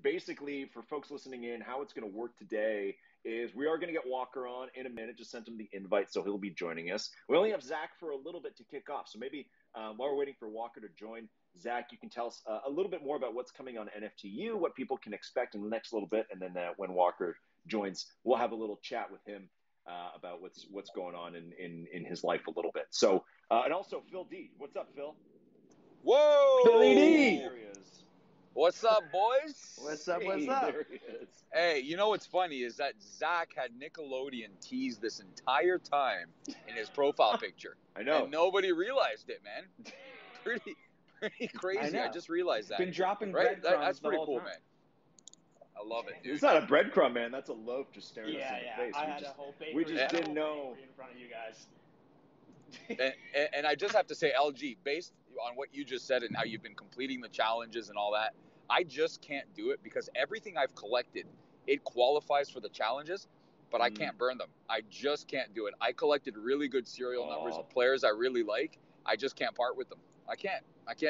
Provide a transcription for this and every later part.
basically, for folks listening in, how it's going to work today is we are going to get Walker on in a minute. Just sent him the invite, so he'll be joining us. We only have Zach for a little bit to kick off. So maybe while we're waiting for Walker to join, Zach, you can tell us a little bit more about what's coming on NFTU, what people can expect in the next little bit. And then when Walker joins, we'll have a little chat with him about what's going on in his life a little bit. So, and also Phil D. What's up, Phil? Whoa! Philly D! There he is. What's up, boys? What's up? What's Hey, up? there he is. Hey, you know what's funny is that Zach had Nickelodeon teased this entire time in his profile picture. I know. And nobody realized it, man. Pretty crazy. I just realized that. Been dropping right? breadcrumbs That's pretty the whole cool, time. man. I love it, dude. It's not a breadcrumb, man. That's a loaf just staring us in the face. I had a whole bakery. We just didn't know. In front of you guys. And I just have to say, LG, based on what you just said and how you've been completing the challenges and all that, I just can't do it because everything I've collected, it qualifies for the challenges, but I can't burn them. I just can't do it. I collected really good serial numbers of players I really like. I just can't part with them. I can't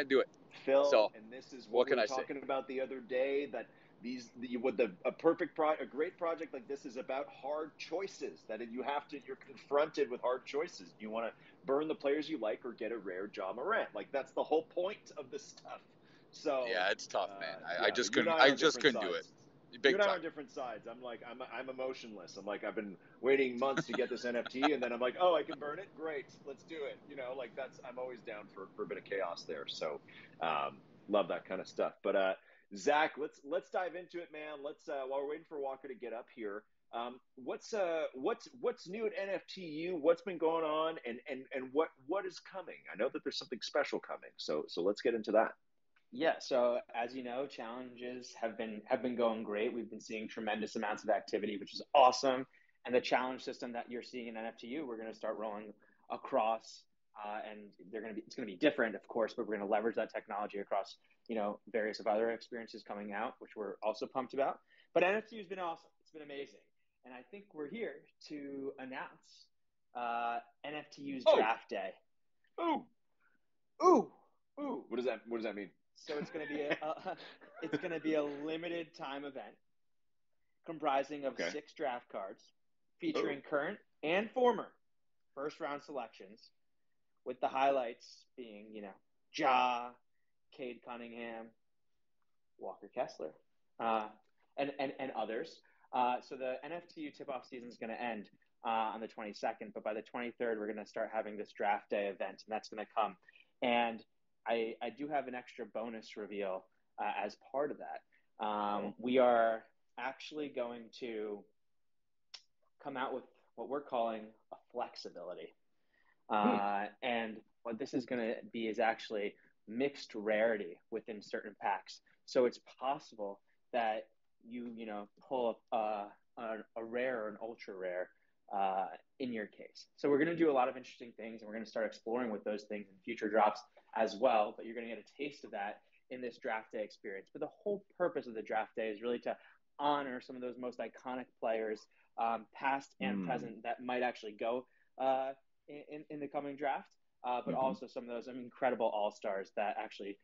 do it. Phil, so, and this is what we were talking about the other day, that a great project like this is about hard choices, that you're confronted with hard choices. Do you want to burn the players you like or get a rare Ja Morant? Like, that's the whole point of this stuff. So yeah, it's tough, man. I just couldn't do it. You and I are on different sides. I'm emotionless. I'm like, I've been waiting months to get this NFT, and then I'm like, oh, I can burn it. Great, let's do it. I'm always down for a bit of chaos there. So, love that kind of stuff. But Zach, let's dive into it, man. Let's while we're waiting for Walker to get up here. What's new at NFTU? What's been going on, and what is coming? I know that there's something special coming. So let's get into that. Yeah, so as you know, challenges have been going great. We've been seeing tremendous amounts of activity, which is awesome. And the challenge system that you're seeing in NFTU, we're going to start rolling across, and it's going to be different, of course, but we're going to leverage that technology across, various of other experiences coming out, which we're also pumped about. But NFTU has been awesome. It's been amazing, and I think we're here to announce NFTU's draft day. Ooh. What does that mean? So it's going to be a limited time event comprising of 6 draft cards featuring current and former first round selections, with the highlights being, Ja, Cade Cunningham, Walker Kessler, and others. So the NFTU tip-off season is going to end on the 22nd, but by the 23rd, we're going to start having this draft day event, and that's going to come. And I do have an extra bonus reveal as part of that. We are actually going to come out with what we're calling a flexibility. And what this is going to be is actually mixed rarity within certain packs. So it's possible that you pull up a rare or an ultra rare in your case. So we're going to do a lot of interesting things, and we're going to start exploring with those things in future drops as well. But you're going to get a taste of that in this draft day experience. But the whole purpose of the draft day is really to honor some of those most iconic players, past and present, that might actually go in the coming draft, but also some of those incredible all-stars that actually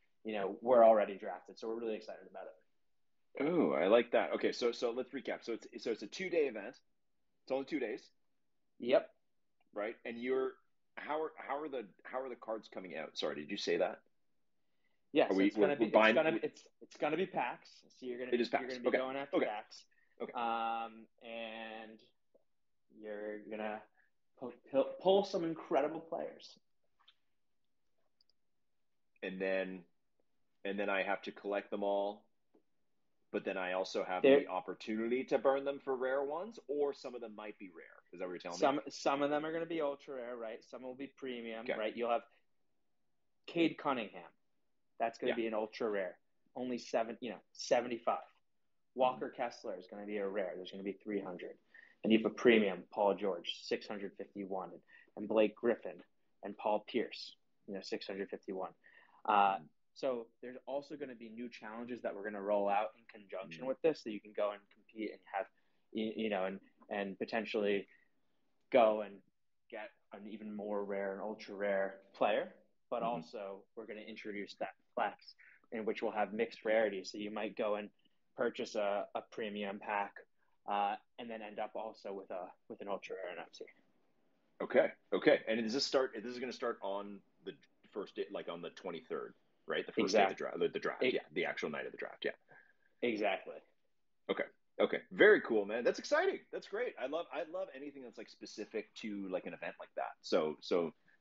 were already drafted. So we're really excited about it. Oh, I like that. Okay, so let's recap. So it's a 2-day event. It's only 2 days. Yep. Right. And how are the cards coming out? Sorry, did you say that? Yeah, so it's gonna be packs. So you're gonna be going after packs. Okay. And you're gonna pull some incredible players. And then I have to collect them all. But then I also have the opportunity to burn them for rare ones, or some of them might be rare. Is that what you're telling me? Some of them are going to be ultra rare, right? Some will be premium, right? You'll have Cade Cunningham. That's going to be an ultra rare, only 75. Walker Kessler is going to be a rare. There's going to be 300. And you have a premium, Paul George, 651, and Blake Griffin and Paul Pierce, 651. So there's also going to be new challenges that we're going to roll out in conjunction with this, so you can go and compete and have, and potentially go and get an even more rare and ultra rare player. But also we're going to introduce that flex, in which we'll have mixed rarity. So you might go and purchase a premium pack, and then end up also with an ultra rare NFT. Okay. And this is going to start on the first day, like on the 23rd, right? The first day of the draft, the actual night of the draft. Yeah. Exactly. Okay. Very cool, man. That's exciting. That's great. I love anything that's like specific to like an event like that. So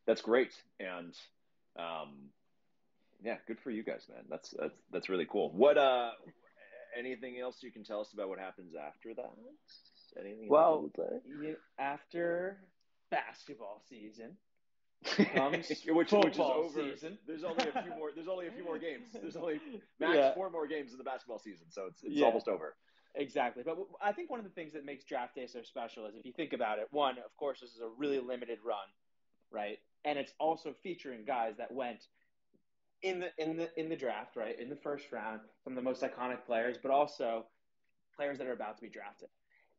that's great. And yeah, good for you guys, man. That's really cool. What anything else you can tell us about what happens after that? Anything else after basketball season comes which is over. Season. There's only a few more. There's only a few more games. There's only max 4 more games in the basketball season, so it's almost over. Exactly. But I think one of the things that makes draft day so special is if you think about it, one, of course, this is a really limited run, right? And it's also featuring guys that went in the draft, right? In the first round, some of the most iconic players, but also players that are about to be drafted.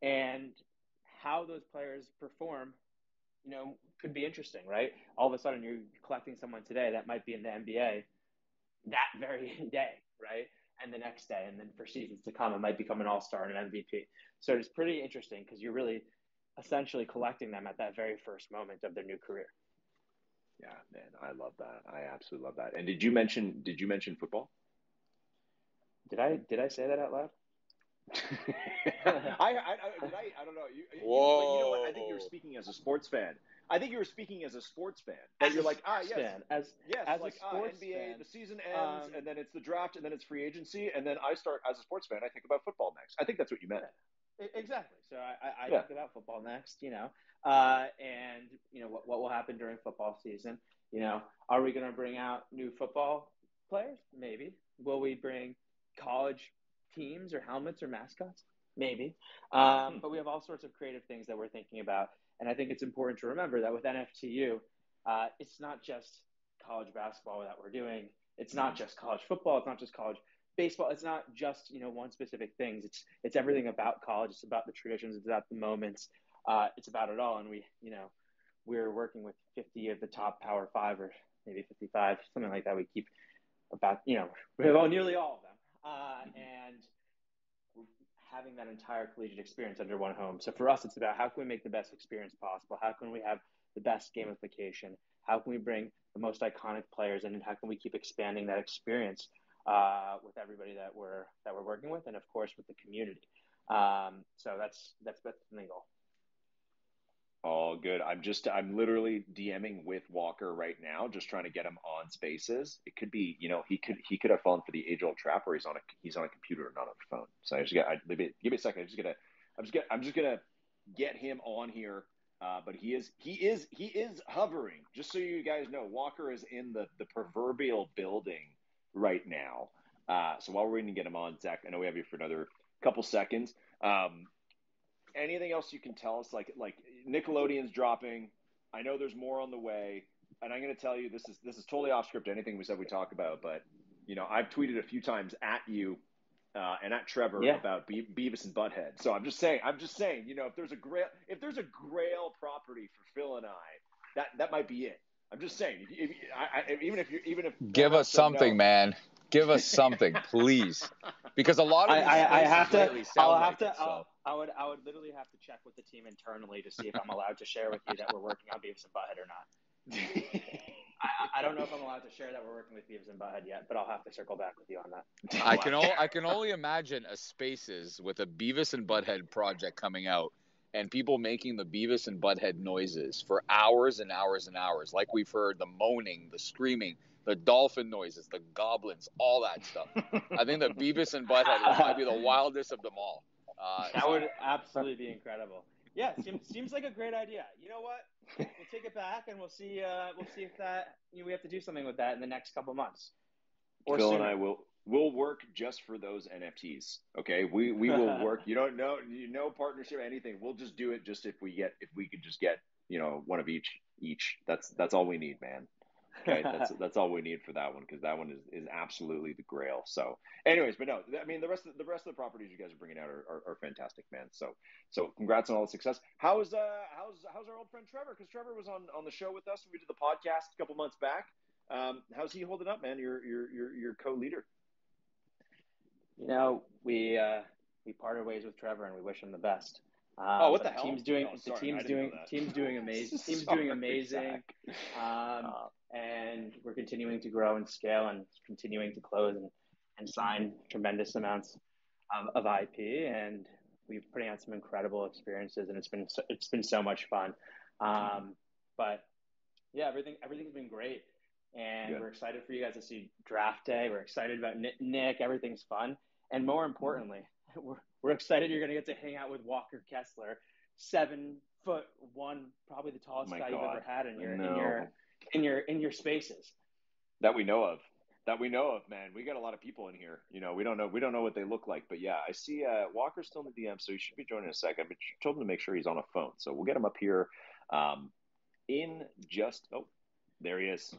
And how those players perform, could be interesting, right? All of a sudden you're collecting someone today that might be in the NBA that very day, right? And the next day, and then for seasons to come, it might become an all-star and an MVP. So it's pretty interesting because you're really essentially collecting them at that very first moment of their new career. Yeah, man, I love that. I absolutely love that. And did you mention football? Did I say that out loud? I don't know. Whoa. But you know what? I think you were speaking as a sports fan. But you're like, yes. As like, a sports NBA, fan, the season ends, and then it's the draft, and then it's free agency, and then I start, as a sports fan, I think about football next. I think that's what you meant. Exactly. So I think about football next, and, what will happen during football season. Are we going to bring out new football players? Maybe. Will we bring college teams or helmets or mascots? Maybe. But we have all sorts of creative things that we're thinking about. And I think it's important to remember that with NFTU, it's not just college basketball that we're doing. It's not just college football. It's not just college baseball. It's not just, one specific thing. It's everything about college. It's about the traditions. It's about the moments. It's about it all. And we're working with 50 of the top Power 5 or maybe 55, something like that. We keep about, we have nearly all of them. And having that entire collegiate experience under one home. So for us, it's about how can we make the best experience possible? How can we have the best gamification? How can we bring the most iconic players in, and how can we keep expanding that experience with everybody that we're working with, and of course with the community. So that's the main goal. All good. I'm literally DMing with Walker right now, just trying to get him on Spaces. It could be, he could have fallen for the age-old trap where he's on a computer and not on a phone. So give me a second. I'm just gonna get him on here. But he is hovering. Just so you guys know, Walker is in the proverbial building right now. So while we're waiting to get him on, Zach, I know we have you for another couple seconds. Anything else you can tell us? Like Nickelodeon's dropping. I know there's more on the way, and I'm going to tell you this is totally off script. Anything we said we talk about, but I've tweeted a few times at you and at Trevor about Beavis and Butthead. So I'm just saying, if there's a Grail property for Phil and I, that might be it. I'm just saying, even if give us something, man. Give us something, please, because a lot of these spaces lately sound like it. So. I would literally have to check with the team internally to see if I'm allowed to share with you that we're working on Beavis and Butthead or not. I don't know if I'm allowed to share that we're working with Beavis and Butthead yet, but I'll have to circle back with you on that. I can only imagine a Spaces with a Beavis and Butthead project coming out and people making the Beavis and Butthead noises for hours and hours and hours, like we've heard the moaning, the screaming, the dolphin noises, the goblins, all that stuff. I think the Beavis and Butthead might be the wildest of them all. That would absolutely be incredible. Yeah, seems like a great idea. You know what? We'll take it back and we'll see if that we have to do something with that in the next couple months. Or Phil sooner. And I will work just for those NFTs. Okay, we will work. You don't know partnership anything. We'll just do it just if we could just get one of each. That's all we need, man. Okay, that's all we need for that one, because that one is absolutely the grail. So, anyways, but no, I mean the rest of the properties you guys are bringing out are fantastic, man. So congrats on all the success. How's our old friend Trevor? Because Trevor was on the show with us. We did the podcast a couple months back. How's he holding up, man? Your co-leader. We parted ways with Trevor, and we wish him the best. What the hell? Team's doing amazing. Team's doing amazing. And we're continuing to grow and scale, and continuing to close and sign tremendous amounts of IP. And we're putting out some incredible experiences, and it's been so much fun. But yeah, everything's been great, and we're excited for you guys to see draft day. We're excited about Nick. Everything's fun, and more importantly, we're excited you're going to get to hang out with Walker Kessler, 7'1", probably the tallest guy you've ever had in your spaces. That we know of. Man. We got a lot of people in here. We don't know what they look like, but yeah, I see Walker's still in the DM, so he should be joining in a second. But you told him to make sure he's on a phone, so we'll get him up here. There he is.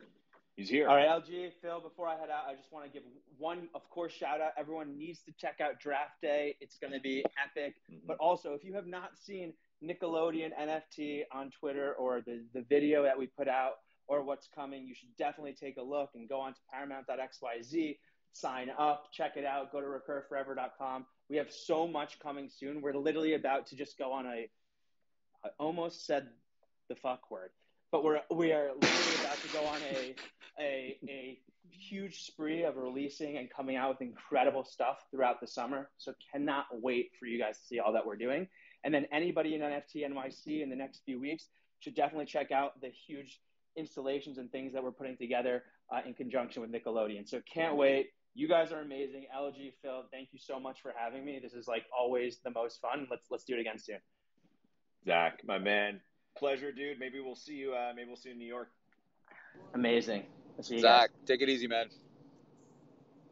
He's here. All right, LG, Phil, before I head out, I just want to give one, of course, shout out. Everyone needs to check out Draft Day. It's going to be epic. But also, if you have not seen Nickelodeon NFT on Twitter, or the video that we put out, or what's coming, you should definitely take a look and go on to paramount.xyz, sign up, check it out, go to recurforever.com. We have so much coming soon. We're literally about to just go on I almost said the fuck word, but we are literally about to go on a huge spree of releasing and coming out with incredible stuff throughout the summer. So cannot wait for you guys to see all that we're doing. And then anybody in NFT NYC in the next few weeks should definitely check out the huge installations and things that we're putting together in conjunction with Nickelodeon. So can't wait. You guys are amazing. LG, Phil, thank you so much for having me. This is like always the most fun. Let's do it again soon. Zach, my man. Pleasure, dude. Maybe we'll see you in New York. Amazing. I'll see you Zach, guys. take it easy, man.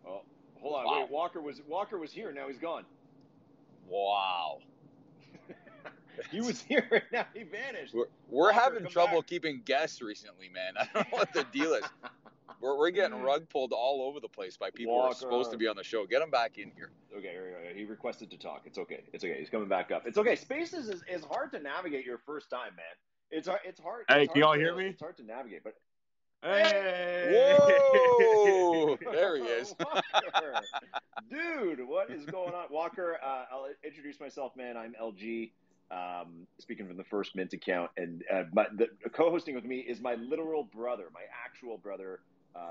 Oh, hold on. Wow. Wait, Walker was here. Now he's gone. Wow. He was here and now he vanished. We're having trouble keeping guests recently, man. I don't know what the deal is. We're getting rug pulled all over the place by people who are supposed to be on the show. Get him back in here. Okay, he requested to talk. It's okay. He's coming back up. It's okay. Spaces is hard to navigate your first time, man. It's hard. Hey, can y'all hear me? It's hard to navigate, but hey! Whoa! There he is. Walker. Dude, what is going on? Walker, I'll introduce myself, man. I'm LG. Speaking from the First Mint account, and the co-hosting with me is my literal brother, my actual brother,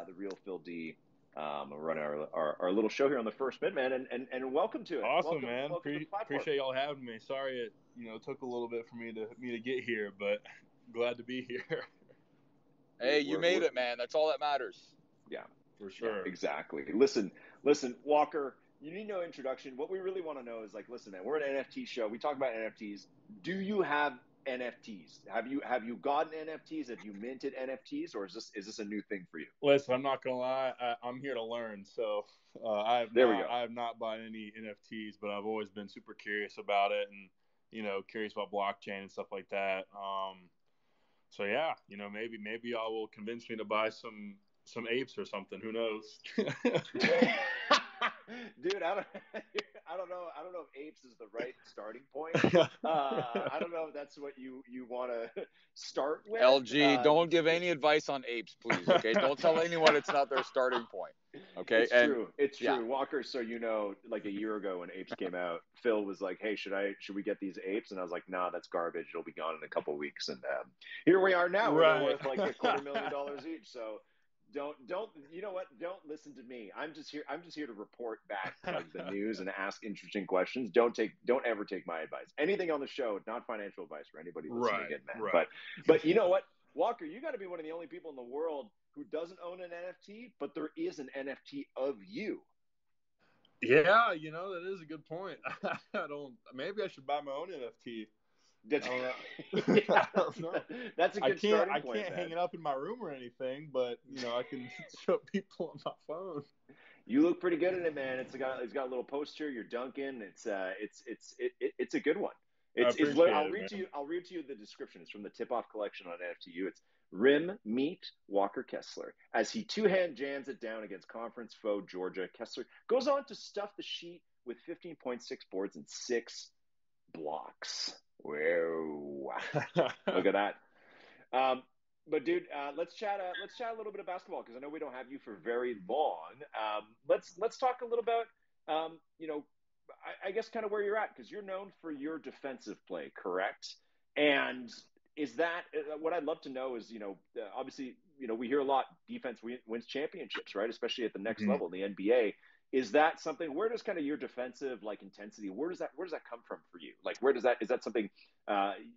the real Phil D. We're running our little show here on the First Mint, man, and welcome to it. Awesome, man. Appreciate y'all having me. Sorry it took a little bit for me to get here, but glad to be here. Hey, you made it, man. That's all that matters. Yeah, for sure. Yeah, exactly. Listen, Walker. You need no introduction. What we really want to know is, like, listen, man, we're an NFT show. We talk about NFTs. Do you have NFTs? Have you gotten NFTs? Have you minted NFTs, or is this a new thing for you? Listen, I'm not gonna lie. I'm here to learn. So I have not bought any NFTs, but I've always been super curious about it, and curious about blockchain and stuff like that. So yeah, maybe y'all will convince me to buy some apes or something. Who knows? Dude, I don't know if apes is the right starting point. I don't know if that's what you want to start with. LG, don't give any advice on apes, please. Okay, don't tell anyone it's not their starting point. Okay, it's true. Walker, so like a year ago when apes came out, Phil was like, "Hey, should we get these apes?" And I was like, "Nah, that's garbage. It'll be gone in a couple of weeks." And here we are now. Right. We're worth like $250,000 each. So. Don't you know what? Don't listen to me. I'm just here to report back like the news and ask interesting questions. Don't ever take my advice. Anything on the show, not financial advice for anybody listening in, man. Right. But you know what, Walker, you got to be one of the only people in the world who doesn't own an NFT, but there is an NFT of you. Yeah, that is a good point. Maybe I should buy my own NFT. I don't know. That's a good starting point. I can't hang it up in my room or anything, but I can show people on my phone. You look pretty good in it, man. It's got a little poster. You're dunking. It's a good one. I'll read to you the description. It's from the Tip Off collection on NFTU. It's Rim meet Walker Kessler as he two-hand jams it down against conference foe Georgia. Kessler goes on to stuff the sheet with 15.6 boards and 6 blocks. Whoa! Look at that. But dude, let's chat a little bit of basketball because I know we don't have you for very long. Let's talk a little about you know, I guess kind of where you're at, because you're known for your defensive play, correct? And is that what I'd love to know is, obviously, we hear a lot defense wins championships, right? Especially at the next level in the NBA. Is that something, where does kind of your defensive like intensity, where does that come from for you? Like, is that something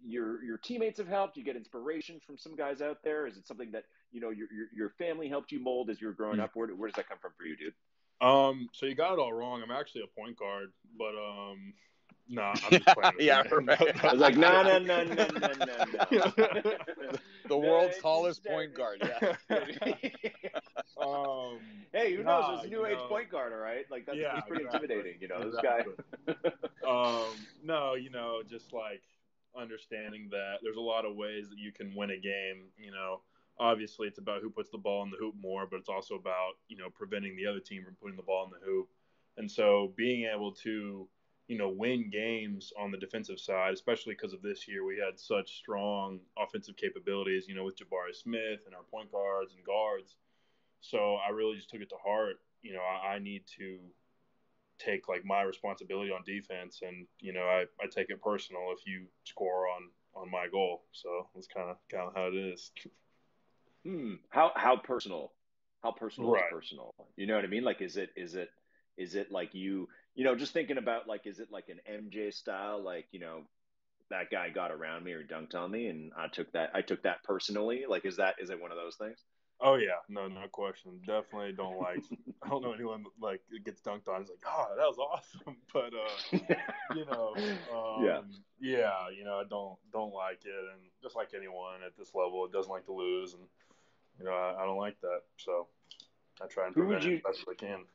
your teammates have helped? You get inspiration from some guys out there? Is it something that, your family helped you mold as you were growing up? Where does that come from for you, dude? So you got it all wrong. I'm actually a point guard, but no, I'm just playing. Yeah, right. I was like, no. The world's tallest point guard. Yeah. Hey, who knows? There's a new age point guard, all right? Like that's pretty intimidating, this guy. No, just like understanding that there's a lot of ways that you can win a game. Obviously it's about who puts the ball in the hoop more, but it's also about, preventing the other team from putting the ball in the hoop. And so being able to, win games on the defensive side, especially because of this year, we had such strong offensive capabilities, with Jabari Smith and our point guards and guards. So I really just took it to heart. I need to take like my responsibility on defense, and I take it personal if you score on my goal. So that's kind of how it is. How personal? How personal right. is personal? You know what I mean? Like, is it like you just thinking about, like, is it like an MJ style, like, that guy got around me or dunked on me and I took that personally? Like, is it one of those things? Oh yeah, no question. Definitely don't like. I don't know anyone like gets dunked on. It's like, oh, that was awesome, but I don't like it, and just like anyone at this level, it doesn't like to lose, and I don't like that. So I try and prevent it as best as I can.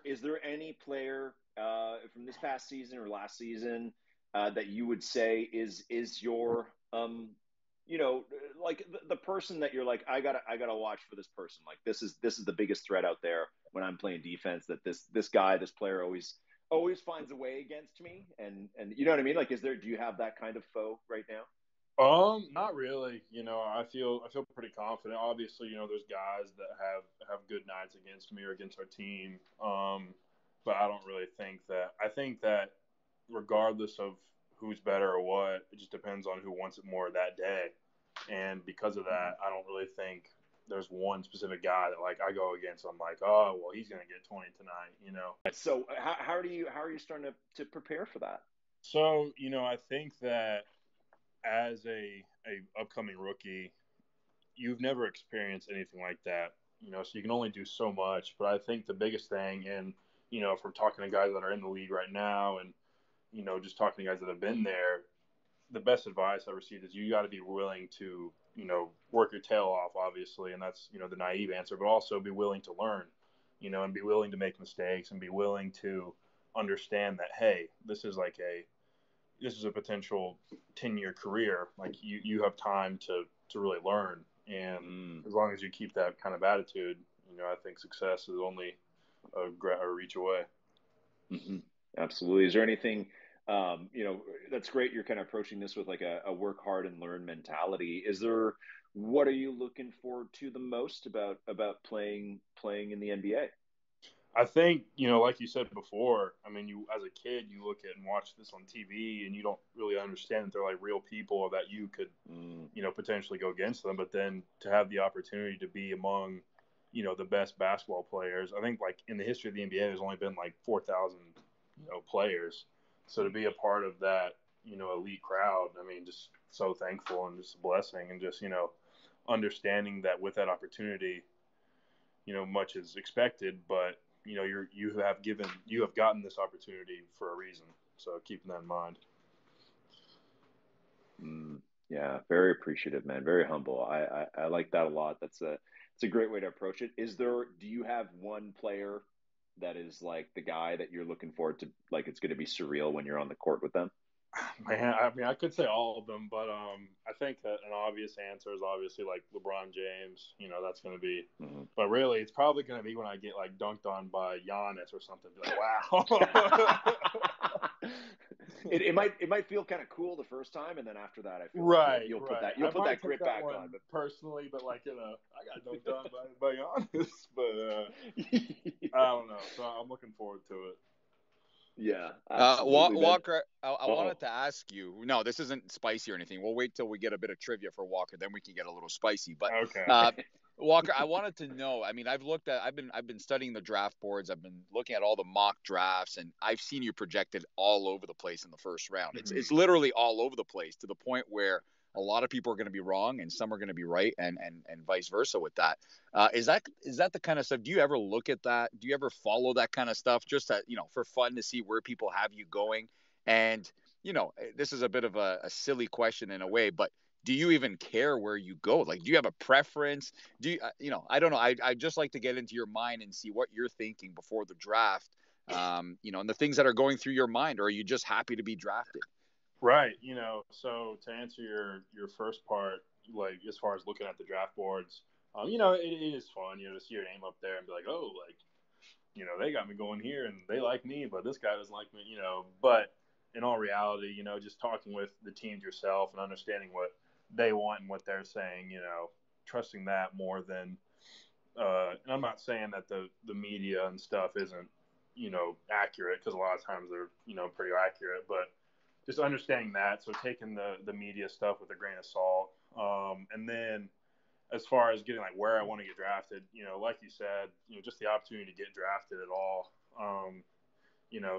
Is there any player from this past season or last season that you would say is your like the person that you're like, I gotta watch for this person, like this is the biggest threat out there when I'm playing defense, that this player always finds a way against me, and you know what I mean? Like, do you have that kind of foe right now? Not really. I feel pretty confident. Obviously, there's guys that have good nights against me or against our team. But I don't really think that. I think that regardless of who's better or what, it just depends on who wants it more that day. And because of that, I don't really think there's one specific guy that like I go against. I'm like, oh well, he's gonna get 20 tonight. So how are you starting to prepare for that? So I think that as a upcoming rookie, you've never experienced anything like that, so you can only do so much. But I think the biggest thing, and if we're talking to guys that are in the league right now, and just talking to guys that have been there, the best advice I received is you got to be willing to work your tail off, obviously, and that's the naive answer, but also be willing to learn, and be willing to make mistakes, and be willing to understand that, hey, this is a potential 10-year career. Like you have time to really learn. And as long as you keep that kind of attitude, I think success is only a reach away. Mm-hmm. Absolutely. Is there anything, that's great. You're kind of approaching this with like a work hard and learn mentality. What are you looking forward to the most about playing in the NBA? I think, like you said before, I mean, you as a kid, you look at and watch this on TV and you don't really understand that they're like real people, or that you could, potentially go against them. But then to have the opportunity to be among, the best basketball players, I think like in the history of the NBA, there's only been like 4,000, players. So to be a part of that, elite crowd, I mean, just so thankful and just a blessing, and just, understanding that with that opportunity, much is expected, but you have gotten this opportunity for a reason. So keeping that in mind. Yeah, very appreciative, man. Very humble. I like that a lot. It's a great way to approach it. Do you have one player that is like the guy that you're looking forward to, like it's going to be surreal when you're on the court with them? Man, I mean, I could say all of them, but I think that an obvious answer is obviously like LeBron James. That's going to be, but really, it's probably going to be when I get like dunked on by Giannis or something. Be like, wow. It might feel kind of cool the first time, and then after that, I feel like you'll put that grip back on. But personally, but like I I don't tell anybody honest, but I don't know. So I'm looking forward to it. Yeah, absolutely. Walker, I wanted to ask you. No, this isn't spicy or anything. We'll wait till we get a bit of trivia for Walker, then we can get a little spicy. But okay. Walker, I wanted to know. I mean, I've been studying the draft boards. I've been looking at all the mock drafts, and I've seen you projected all over the place in the first round. Mm-hmm. It's literally all over the place to the point where a lot of people are going to be wrong and some are going to be right, and vice versa with that. Is that the kind of stuff? Do you ever look at that? Do you ever follow that kind of stuff just to, for fun to see where people have you going? And, this is a bit of a silly question in a way, but do you even care where you go? Like, do you have a preference? Do you, I don't know. I just like to get into your mind and see what you're thinking before the draft, and the things that are going through your mind, or are you just happy to be drafted? Right. So to answer your first part, like as far as looking at the draft boards, it is fun, to see your name up there and be like, oh, like, they got me going here and they like me, but this guy doesn't like me, But in all reality, just talking with the teams yourself and understanding what they want and what they're saying, trusting that more than, and I'm not saying that the media and stuff isn't, accurate, because a lot of times they're, pretty accurate, but just understanding that. So taking the media stuff with a grain of salt. And then as far as getting like where I want to get drafted, like you said, just the opportunity to get drafted at all,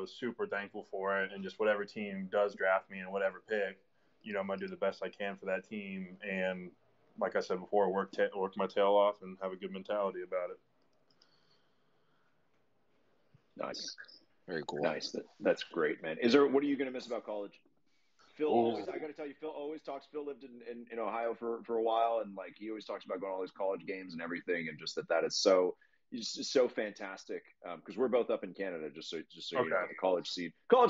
super thankful for it. And just whatever team does draft me and whatever pick, I'm going to do the best I can for that team. And like I said before, work my tail off and have a good mentality about it. Nice. Very cool. Nice. That's great, man. What are you going to miss about college? I got to tell you, Phil always talks. Phil lived in Ohio for a while, and like he always talks about going to all these college games and everything, and just that is so fantastic. Because we're both up in Canada, just so okay. You know, the college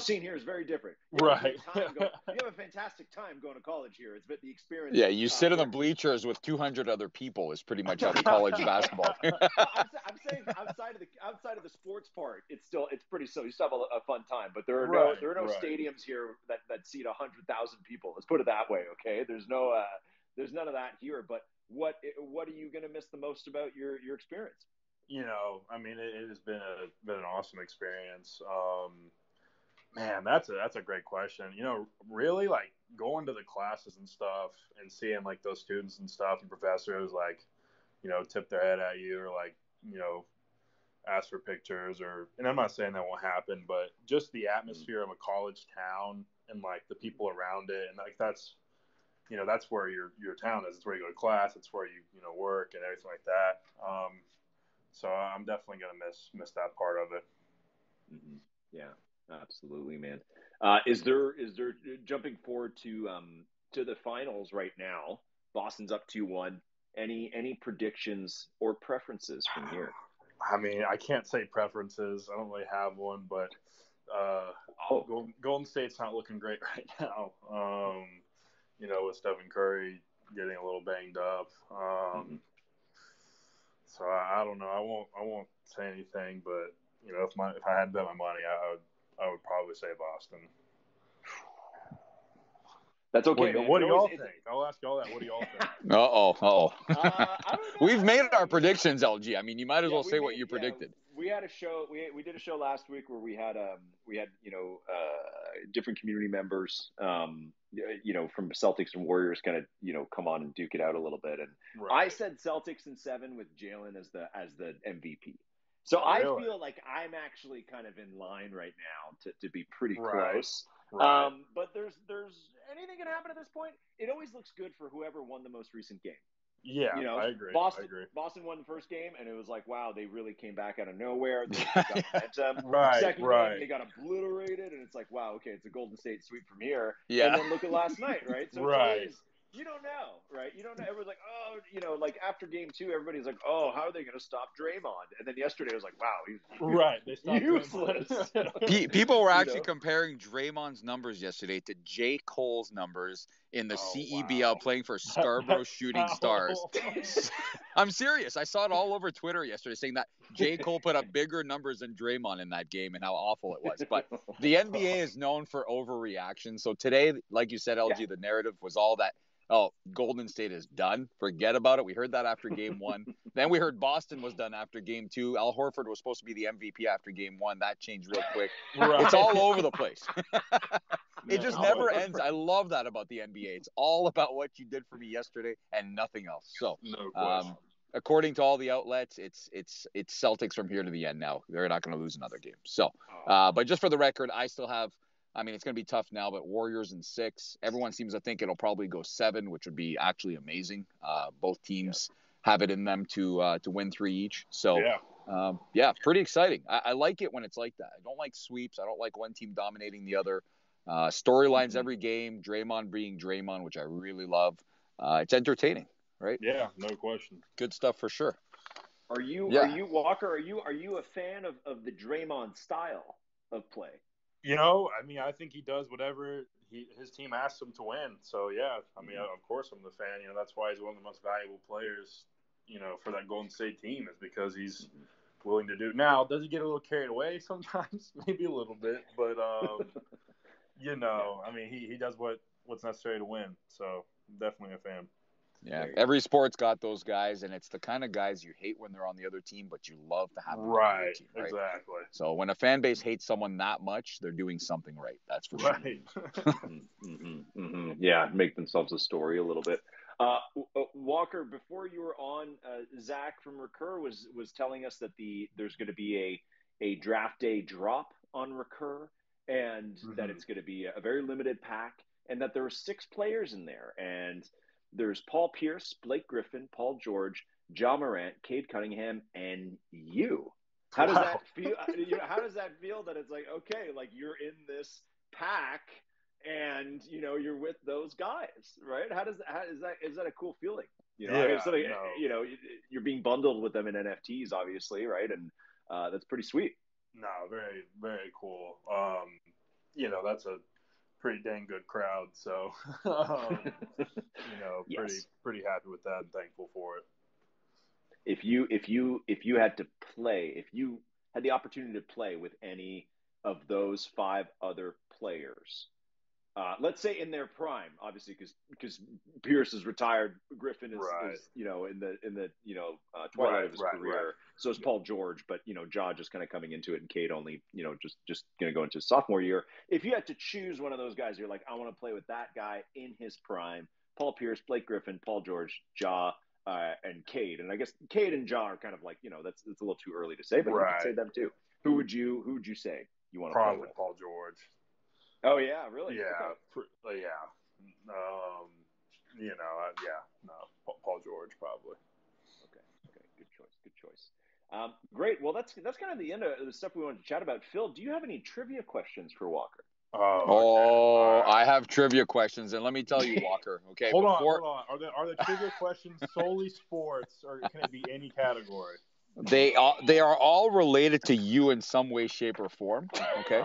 scene here is very different. Right. You have a fantastic time going to college here. It's been the experience. Yeah, you sit in the bleachers with 200 other people is pretty much how the college basketball. I'm saying outside of the sports part, it's pretty so. You still have a fun time, but there are no stadiums here that seat 100,000 people. Let's put it that way, okay? There's none of that here. But what are you going to miss the most about your experience? I mean, it has been an awesome experience. Man, that's a great question. Really, like going to the classes and stuff and seeing like those students and stuff and professors like, tip their head at you or like, ask for pictures and I'm not saying that won't happen, but just the atmosphere of a college town and like the people around it. And like, that's where your town is. It's where you go to class. It's where you work and everything like that. So I'm definitely going to miss that part of it. Mm-hmm. Yeah, absolutely, man. Is there jumping forward to the finals right now? Boston's up 2-1. Any predictions or preferences from here? I mean, I can't say preferences. I don't really have one, but Golden State's not looking great right now. With Stephen Curry getting a little banged up. So I don't know. I won't say anything, but if I had to bet my money, I would probably say Boston. That's okay. What do y'all think? I'll ask y'all that. What do y'all think? We've made our predictions, LG. I mean, you might as well say what you predicted. We had a show. We did a show last week where we had different community members, from Celtics and Warriors, kind of come on and duke it out a little bit. And I said Celtics in 7 with Jalen as the MVP. So I feel like I'm actually kind of in line right now to be pretty close. Right. But there's anything can happen at this point. It always looks good for whoever won the most recent game. Yeah, I agree. Boston won the first game, and it was like, wow, they really came back out of nowhere. They got momentum. Right. Second game, they got obliterated, and it's like, wow, okay, it's a Golden State sweep from here. Yeah. And then look at last night, right? So it's you don't know, right? You don't know. Everyone's like, oh, like after game 2, everybody's like, oh, how are they going to stop Draymond? And then yesterday, it was like, wow, they stopped useless. People were actually comparing Draymond's numbers yesterday to J. Cole's numbers in the CEBL playing for Scarborough Shooting Stars. I'm serious. I saw it all over Twitter yesterday saying that J. Cole put up bigger numbers than Draymond in that game and how awful it was. But the NBA is known for overreaction. So today, like you said, LG, the narrative was all that, Golden State is done. Forget about it. We heard that after game 1. Then we heard Boston was done after game 2. Al Horford was supposed to be the MVP after game 1. That changed real quick. Right. It's all over the place. It just never ends. I love that about the NBA. It's all about what you did for me yesterday and nothing else. So, according to all the outlets, it's Celtics from here to the end now. They're not going to lose another game. So, but just for the record, I still have, I mean, it's going to be tough now, but Warriors in 6. Everyone seems to think it'll probably go 7, which would be actually amazing. Both teams have it in them to win 3 each. So, pretty exciting. I like it when it's like that. I don't like sweeps. I don't like one team dominating the other. Storylines every game, Draymond being Draymond, which I really love. It's entertaining, right? Yeah, no question. Good stuff for sure. Are you Walker? Are you a fan of the Draymond style of play? You know, I mean, I think he does whatever his team asks him to win. So yeah, I mean, of course I'm the fan. You know, that's why he's one of the most valuable players, you know, for that Golden State team, is because he's willing to do. Now, does he get a little carried away sometimes? Maybe a little bit, but you know, I mean, he does what's necessary to win. So definitely a fan. Yeah, every sport's got those guys, and it's the kind of guys you hate when they're on the other team, but you love to have them on your team, right? Exactly. So when a fan base hates someone that much, they're doing something right. That's for sure. Right. Yeah, make themselves a story a little bit. Walker, before you were on, Zach from Recur was telling us that there's going to be a draft day drop on Recur, and that it's going to be a very limited pack, and that there are 6 players in there, and there's Paul Pierce, Blake Griffin, Paul George, Ja Morant, Cade Cunningham, and you. How does that feel? You know, how does that feel that it's like, okay, like you're in this pack and, you know, you're with those guys, right? Is that a cool feeling? You know, I mean, you know, you're being bundled with them in NFTs, obviously, right? And that's pretty sweet. No, very, very cool. You know, that's a pretty dang good crowd. So, you know, pretty happy with that and thankful for it. If you had to play, if you had the opportunity to play with any of those 5 other players, let's say in their prime, obviously, because Pierce is retired, Griffin is you know, in the you know, twilight of his career. So is Paul George, but you know, Ja just kind of coming into it, and Cade only, you know, just going to go into his sophomore year. If you had to choose one of those guys, you're like, I want to play with that guy in his prime: Paul Pierce, Blake Griffin, Paul George, Ja, and Cade. And I guess Cade and Ja are kind of like, you know, that's a little too early to say, but you could say them too. Who would you say you want to play with? Paul George. Oh yeah, really? Yeah, okay. You know, Paul George probably. Okay, good choice. Great. Well, that's kind of the end of the stuff we wanted to chat about. Phil, do you have any trivia questions for Walker? I have trivia questions, and let me tell you, Walker. Okay, hold on. Are the trivia questions solely sports, or can it be any category? They are all related to you in some way, shape, or form. Okay.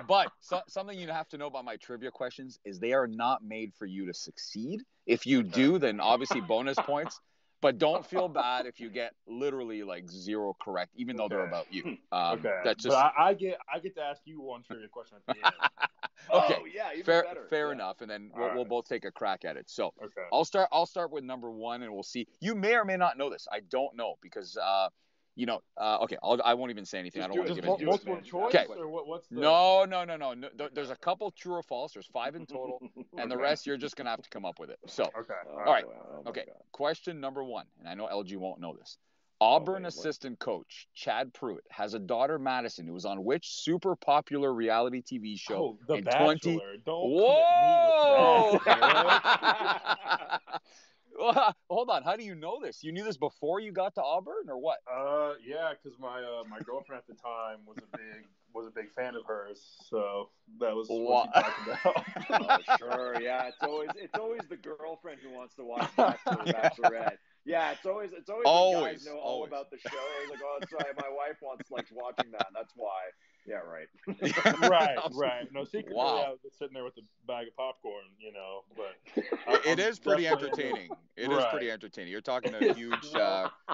But something you have to know about my trivia questions is they are not made for you to succeed. If you do, then obviously bonus points. But don't feel bad if you get literally like 0 correct, even though they're about you. That's just. But I get to ask you one trivia question at the end. Okay. Oh, yeah, even fair, better. Fair enough, and then we'll both take a crack at it. So okay. I'll start with number 1, and we'll see. You may or may not know this. I don't know because you know. Okay, I won't even say anything. Just I don't want to give it. Multiple choice. Okay. Or what's the... No. There's a couple true or false. There's 5 in total, and the rest you're just gonna have to come up with it. So okay. All right. Okay. Question number 1, and I know LG won't know this. Auburn assistant coach Chad Pruitt has a daughter, Madison, who was on which super popular reality TV show The in Bachelor. 20? Don't Whoa! come at me with that. Well, hold on. How do you know this? You knew this before you got to Auburn, or what? Yeah, because my girlfriend at the time was a big fan of hers, so that was what she talked about. Oh, sure, yeah. It's always the girlfriend who wants to watch Bachelor or Bachelorette. Yeah, it's always the guys know all about the show. It's like, oh, sorry, my wife likes watching that. That's why. Yeah, right. right. No, secret really out sitting there with a bag of popcorn, but it is pretty entertaining. It is pretty entertaining. You're talking a huge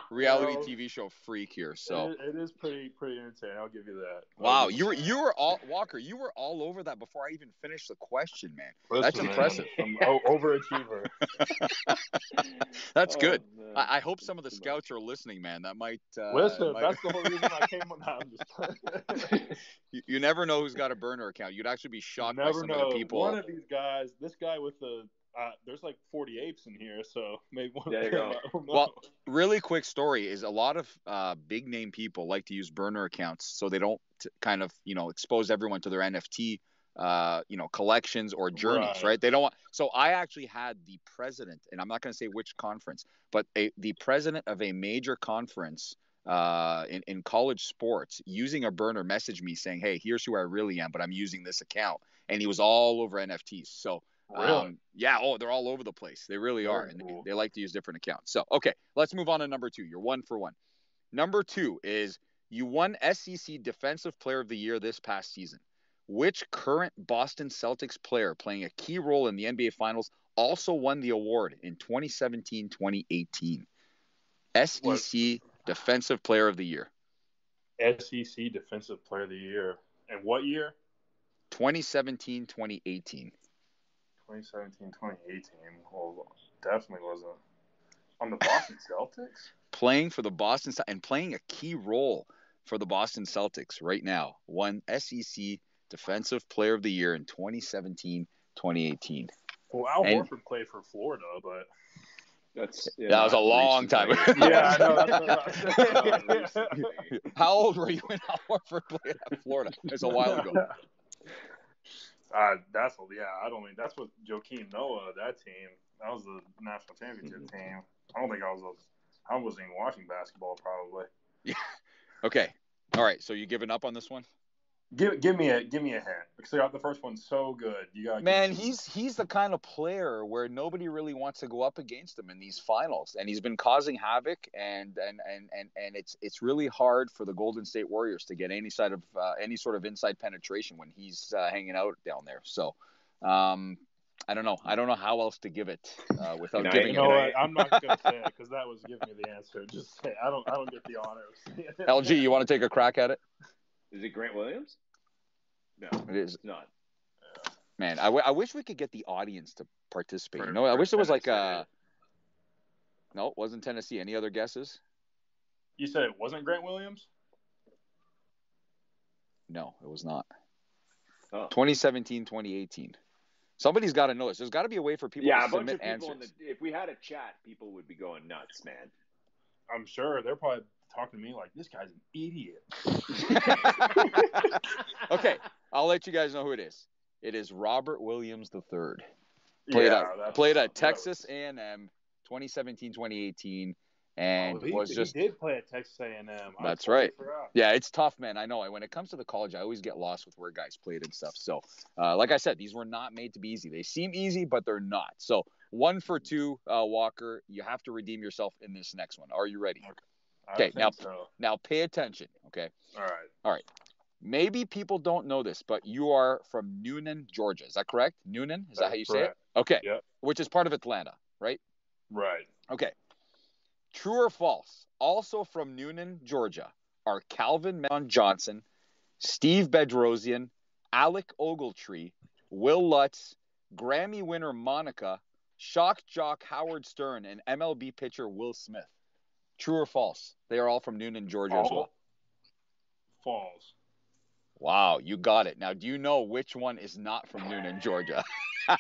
reality TV show freak here, so it is pretty entertaining. I'll give you that. Wow, you were all Walker. You were all over that before I even finished the question, man. Listen, that's impressive. I'm overachiever. That's good. I hope some of the scouts are listening, man. That might listen. That's the whole reason I came on. I'm just you never know who's got a burner account. You'd actually be shocked by some of the people. One of these guys, this guy with the there's like 40 apes in here, so maybe one. There you go. Well, really quick story is a lot of big name people like to use burner accounts so they don't kind of expose everyone to their NFT collections or journeys, right? They don't want. So I actually had the president, and I'm not going to say which conference, but the president of a major conference in college sports using a burner message me saying, "Hey, here's who I really am, but I'm using this account," and he was all over NFTs. So. Really? Yeah. Oh, they're all over the place. They really are. And cool. They like to use different accounts. So, okay, let's move on to number 2. You're 1 for 1. Number 2 is you won SEC Defensive Player of the Year this past season. Which current Boston Celtics player playing a key role in the NBA Finals also won the award in 2017-2018? SEC Defensive Player of the Year. SEC Defensive Player of the Year. And what year? 2017-2018. 2017, 2018. Well, definitely wasn't on the Boston Celtics. Playing for the Boston and playing a key role for the Boston Celtics right now. Won SEC Defensive Player of the Year in 2017, 2018 Well, Al Horford played for Florida, but that was a long time ago. Yeah, I know. How old were you when Al Horford played at Florida? It's a while ago. That's what Joakim Noah, that team. That was the national championship team. I don't think I wasn't even watching basketball probably. Yeah. Okay. All right. So you giving up on this one? Give me a hint because the first one's so good. Man, he's the kind of player where nobody really wants to go up against him in these finals, and he's been causing havoc, and it's really hard for the Golden State Warriors to get any sort of inside penetration when he's hanging out down there. So, I don't know. I don't know how else to give it without giving it. I'm not going to say it because that was giving me the answer. Just say I don't get the honor of saying it. LG, you want to take a crack at it? Is it Grant Williams? No, it is. It's not. Man, I wish we could get the audience to participate. I wish there was like a. No, it wasn't Tennessee. Any other guesses? You said it wasn't Grant Williams? No, it was not. Oh. 2017, 2018. Somebody's got to know this. There's got to be a way for people to submit answers. If we had a chat, people would be going nuts, man. I'm sure they're probably talking to me like, this guy's an idiot. Okay, I'll let you guys know who it is. It is Robert Williams III. Played at Texas A&M 2017-2018, and he did play at Texas A&M. That's right. Yeah, it's tough, man. I know. When it comes to the college, I always get lost with where guys played and stuff. So, like I said, these were not made to be easy. They seem easy, but they're not. So, 1 for 2, Walker. You have to redeem yourself in this next one. Are you ready? Okay. Now pay attention. Okay. All right. Maybe people don't know this, but you are from Newnan, Georgia. Is that correct? Newnan? Is that how you say it? Okay. Yep. Which is part of Atlanta, right? Right. Okay. True or false? Also from Newnan, Georgia, are Calvin Johnson, Steve Bedrosian, Alec Ogletree, Will Lutz, Grammy winner Monica, shock jock Howard Stern, and MLB pitcher Will Smith. True or false? They are all from Newnan, Georgia as well. False. Wow, you got it. Now, do you know which one is not from Newnan, Georgia? Do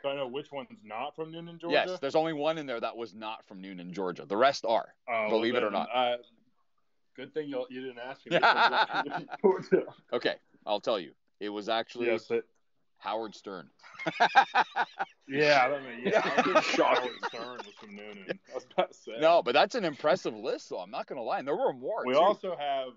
I know which one's not from Newnan, Georgia? Yes, there's only one in there that was not from Newnan, Georgia. The rest are, believe it or not. Good thing you didn't ask me. Okay, I'll tell you. It was actually Howard Stern. Yeah, I was shocked Howard Stern was from Newnan. I was about to say. No, but that's an impressive list, though. I'm not going to lie. And there were more. We also have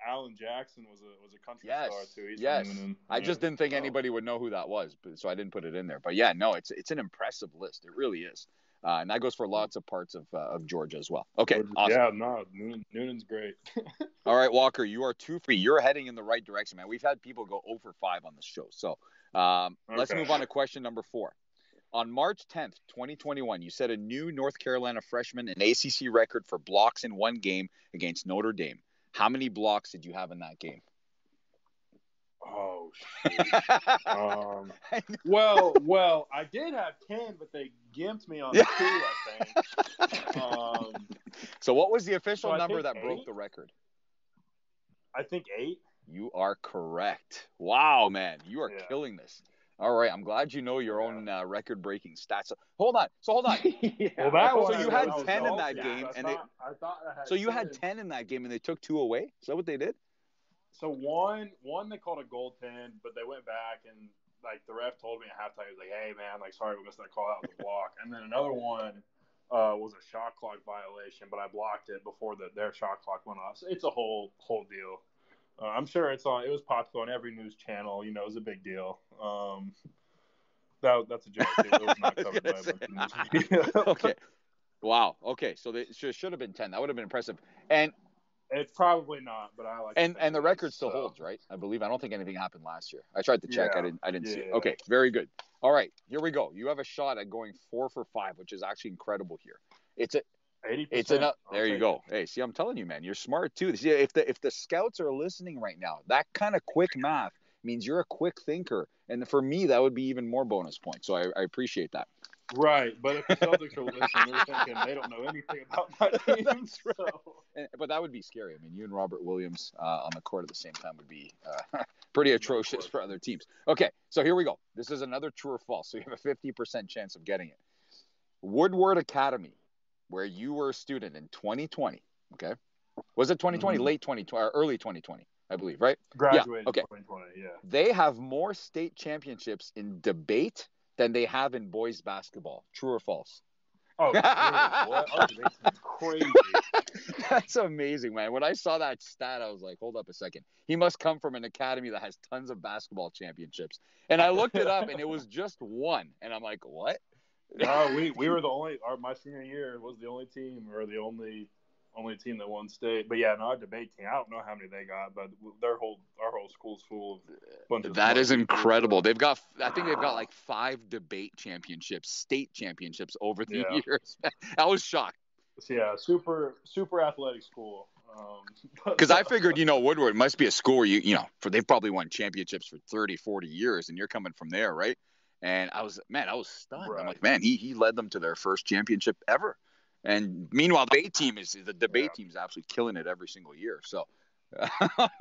Alan Jackson was a country star too. He's from Newnan. I just didn't think anybody would know who that was, so I didn't put it in there. But yeah, no, it's an impressive list. It really is. And that goes for lots of parts of Georgia as well. Okay, awesome. Yeah, no, Noonan's great. All right, Walker, you are 2 for 3. You're heading in the right direction, man. We've had people go 0 for 5 on this show. So let's move on to question number 4. On March 10th, 2021, you set a new North Carolina freshman an ACC record for blocks in one game against Notre Dame. How many blocks did you have in that game? Oh, shit. Well, I did have 10, but they gimped me on 2, I think. So what was the official number that broke the record? I think 8. You are correct. Wow, man. You are killing this. All right. I'm glad you know your own record-breaking stats. So, hold on. Well, so you had 10 in that game. So you had 10 in that game, and they took 2 away? Is that what they did? So one they called a goaltend, but they went back and like the ref told me at halftime, he was like, "Hey man, like sorry we missed that call, out was a block." And then another one was a shot clock violation, but I blocked it before their shot clock went off. So it's a whole deal. I'm sure it was popular on every news channel. You know, it was a big deal. That's a joke. It was not covered by a bunch of news media. Okay. Wow. Okay. So they should have been 10. That would have been impressive. And it's probably not, but I like. And the record still holds, right? I believe. I don't think anything happened last year. I tried to check. I didn't see it. Okay, very good. All right, here we go. You have a shot at going 4 for 5, which is actually incredible here. It's 80%. There you go. Hey, see, I'm telling you, man, you're smart too. See, if the scouts are listening right now, that kind of quick math means you're a quick thinker, and for me, that would be even more bonus points. So I appreciate that. Right, but if the Celtics are listening, they're thinking they don't know anything about my team. But that would be scary. I mean, you and Robert Williams on the court at the same time would be pretty atrocious for other teams. Okay, so here we go. This is another true or false. So you have a 50% chance of getting it. Woodward Academy, where you were a student in 2020, okay? Was it 2020? Mm-hmm. Late 2020 or early 2020, I believe, right? Graduated in 2020, yeah. They have more state championships in debate than they have in boys basketball. True or false? Oh, true. What? Our debate's crazy. That's amazing, man. When I saw that stat, I was like, hold up a second. He must come from an academy that has tons of basketball championships. And I looked it up, and it was just 1. And I'm like, what? No, we were the only – my senior year was the only team or the only team that won state. But, yeah, no, our debate team, I don't know how many they got, but our whole school's full of a bunch of – That is incredible. I think they've got like 5 debate championships, state championships over the years. I was shocked. Yeah, super athletic school. Because I figured, Woodward must be a school where they've probably won championships for 30, 40 years, and you're coming from there, right? And I was stunned. Right. I'm like, man, he led them to their first championship ever. And meanwhile, the debate team is absolutely killing it every single year. So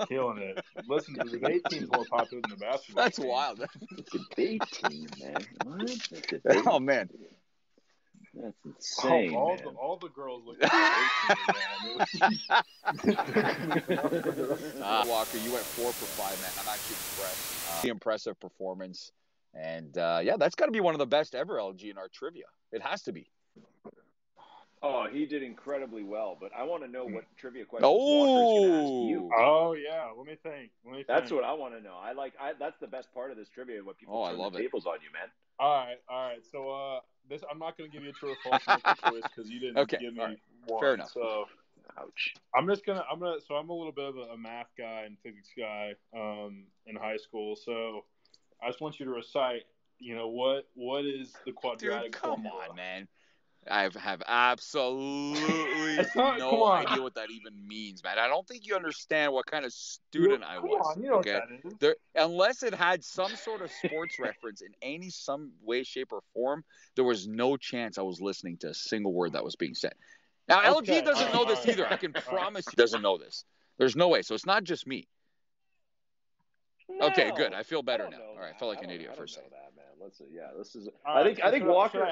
killing it. Listen, the debate team's more popular than the basketball. That's team. Wild. Debate team, man. What? Oh man. That's insane. All the girls look at the debate team, man. Walker, you went 4 for 5, man. I'm actually impressed. Impressive performance. And that's got to be one of the best ever, LG, in our trivia. It has to be. Oh, he did incredibly well, but I want to know what trivia questions Walker's going to ask you. Oh, yeah. Let me think. That's what I want to know. That's the best part of this trivia, what people turn the tables on you, man. All right. So I'm not going to give you a true or false choice because you didn't give me one. Fair enough. So, ouch. I'm a little bit of a math guy and physics guy in high school. So I just want you to recite, what is the quadratic formula? Come on, man. I have absolutely no idea what that even means, man. I don't think you understand what kind of student I was. Come on, okay? What that is. Unless it had some sort of sports reference in some way, shape, or form, there was no chance I was listening to a single word that was being said. Now, LG doesn't know this either. I can promise he doesn't know this. There's no way. So it's not just me. No, okay, good. I feel better now. All right, I felt like an idiot for a second. That, man. This is. I think Walker.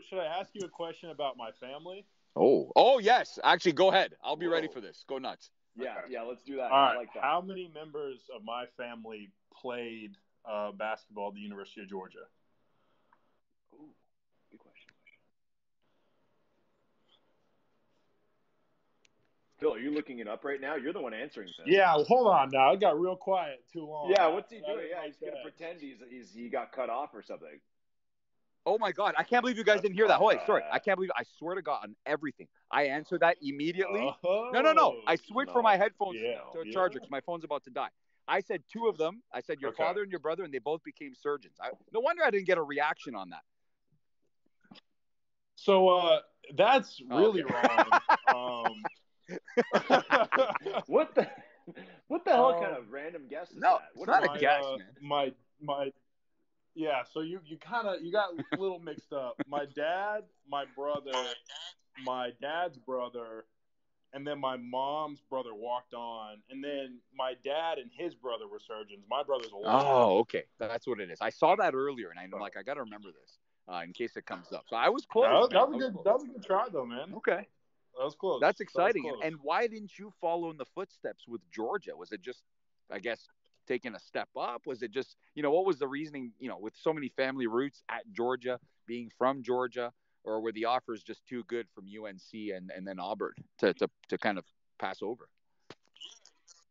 Should I ask you a question about my family? Oh yes. Actually, go ahead. I'll be ready for this. Go nuts. Yeah. Let's do that. All right. I like that. How many members of my family played basketball at the University of Georgia? Ooh, good question. Phil, are you looking it up right now? You're the one answering this. Yeah, well, hold on now. It got real quiet too long. Yeah, what's he doing? Yeah, he's going to pretend he got cut off or something. Oh my God. I can't believe you guys didn't hear that. Holy, sorry. I can't believe, I swear to God, on everything. I answered that immediately. No. I switched for my headphones to a charger because my phone's about to die. I said 2 of them. I said your father and your brother, and they both became surgeons. No wonder I didn't get a reaction on that. So that's really wrong. What the hell kind of random guess is that? It's not a guess, man. My yeah, so you got a little mixed up. My dad, my brother, my dad's brother, and then my mom's brother walked on, and then my dad and his brother were surgeons. My brother's a lawyer. Oh, okay. That's what it is. I saw that earlier, and I'm like, I got to remember this in case it comes up. So I was close. That was a good try, though, man. Okay. That was close. That's exciting. And why didn't you follow in the footsteps with Georgia? Was it just, I guess, taking a step up? Was it just, what was the reasoning, with so many family roots at Georgia, being from Georgia, or were the offers just too good from UNC and then Auburn to kind of pass over?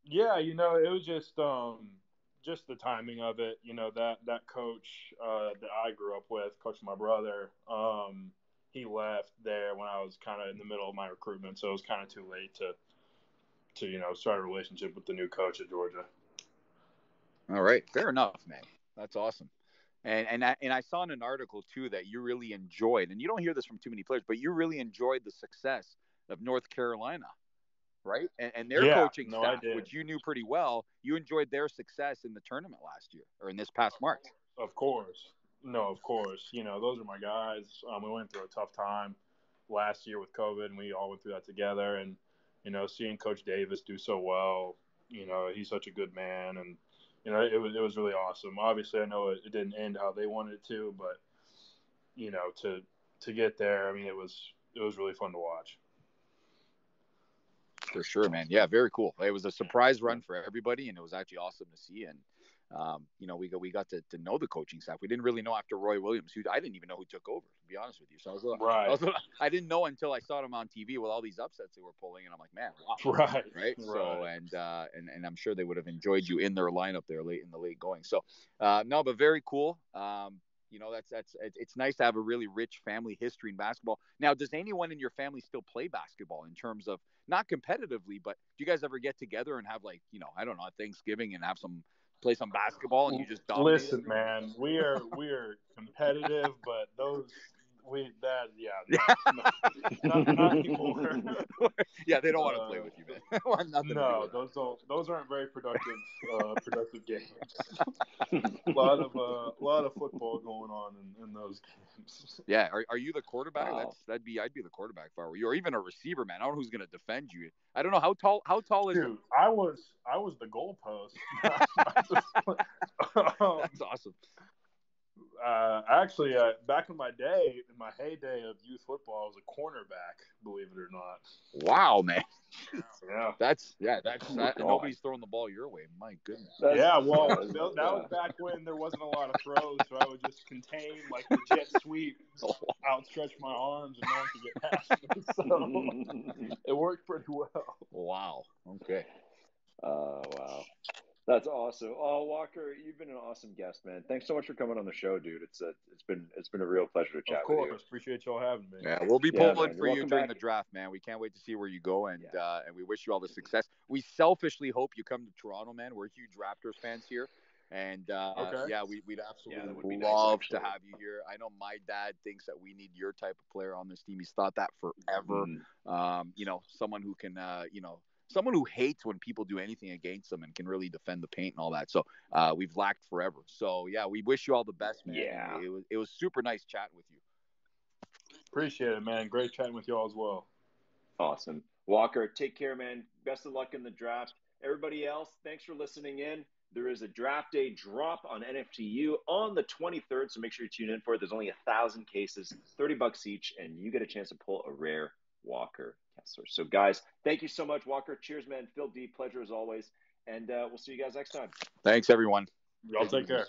Yeah, it was just the timing of it. That coach that I grew up with, coach my brother, he left there when I was kind of in the middle of my recruitment, so it was kind of too late to start a relationship with the new coach at Georgia. All right, fair enough, man. That's awesome. And I saw in an article too that you really enjoyed, and you don't hear this from too many players, but you really enjoyed the success of North Carolina, right? And their coaching staff, which you knew pretty well, you enjoyed their success in the tournament last year or in this past March. Of course. No, of course. Those are my guys. We went through a tough time last year with COVID, and we all went through that together. And, seeing Coach Davis do so well, he's such a good man. And, it was really awesome. Obviously, I know it didn't end how they wanted it to, but, to get there, I mean, it was really fun to watch. For sure, man. Yeah, very cool. It was a surprise run for everybody, and it was actually awesome to see. And we got to know the coaching staff. We didn't really know after Roy Williams, who I didn't even know who took over, to be honest with you. So I didn't know until I saw him on TV with all these upsets they were pulling, and I'm like, man, wow. Right. So and I'm sure they would have enjoyed you in their lineup there late going. So no, but very cool. It's nice to have a really rich family history in basketball. Now, does anyone in your family still play basketball in terms of not competitively, but do you guys ever get together and have I don't know, Thanksgiving and have play some basketball and you just dominate? Listen, man, we are competitive, but not anymore. Yeah, they don't want to play with you, man. No, those aren't very productive games. a lot of football going on in those games. Yeah, are you the quarterback? Wow. I'd be the quarterback if I were you, or even a receiver, man. I don't know who's going to defend you. I don't know how tall is. Dude, I was the goalpost. That's awesome. Actually, back in my heyday of youth football, I was a cornerback, believe it or not. Wow, man. Yeah. That's nobody's throwing the ball your way. My goodness. That was back when there wasn't a lot of throws, so I would just contain like the jet sweep, outstretch my arms, and no one could get past me. So it worked pretty well. Wow. Okay. Wow. That's awesome. Oh, Walker, you've been an awesome guest, man. Thanks so much for coming on the show, dude. It's been a real pleasure to chat with you. Of course, appreciate y'all having me. Yeah, we'll be pulling for you during the draft, man. We can't wait to see where you go, and we wish you all the success. We selfishly hope you come to Toronto, man. We're huge Raptors fans here, and we'd absolutely love to have you here. I know my dad thinks that we need your type of player on this team. He's thought that forever. Someone who can, someone who hates when people do anything against them and can really defend the paint and all that. So we've lacked forever. So yeah, we wish you all the best, man. Yeah, it was super nice chatting with you. Appreciate it, man. Great chatting with you all as well. Awesome, Walker. Take care, man. Best of luck in the draft. Everybody else, thanks for listening in. There is a draft day drop on NFTU on the 23rd, so make sure you tune in for it. There's only 1,000 cases, $30 each, and you get a chance to pull a rare Walker Kessler. So, guys, thank you so much, Walker. Cheers, man. Phil D, pleasure as always. And we'll see you guys next time. Thanks, everyone. Y'all take care.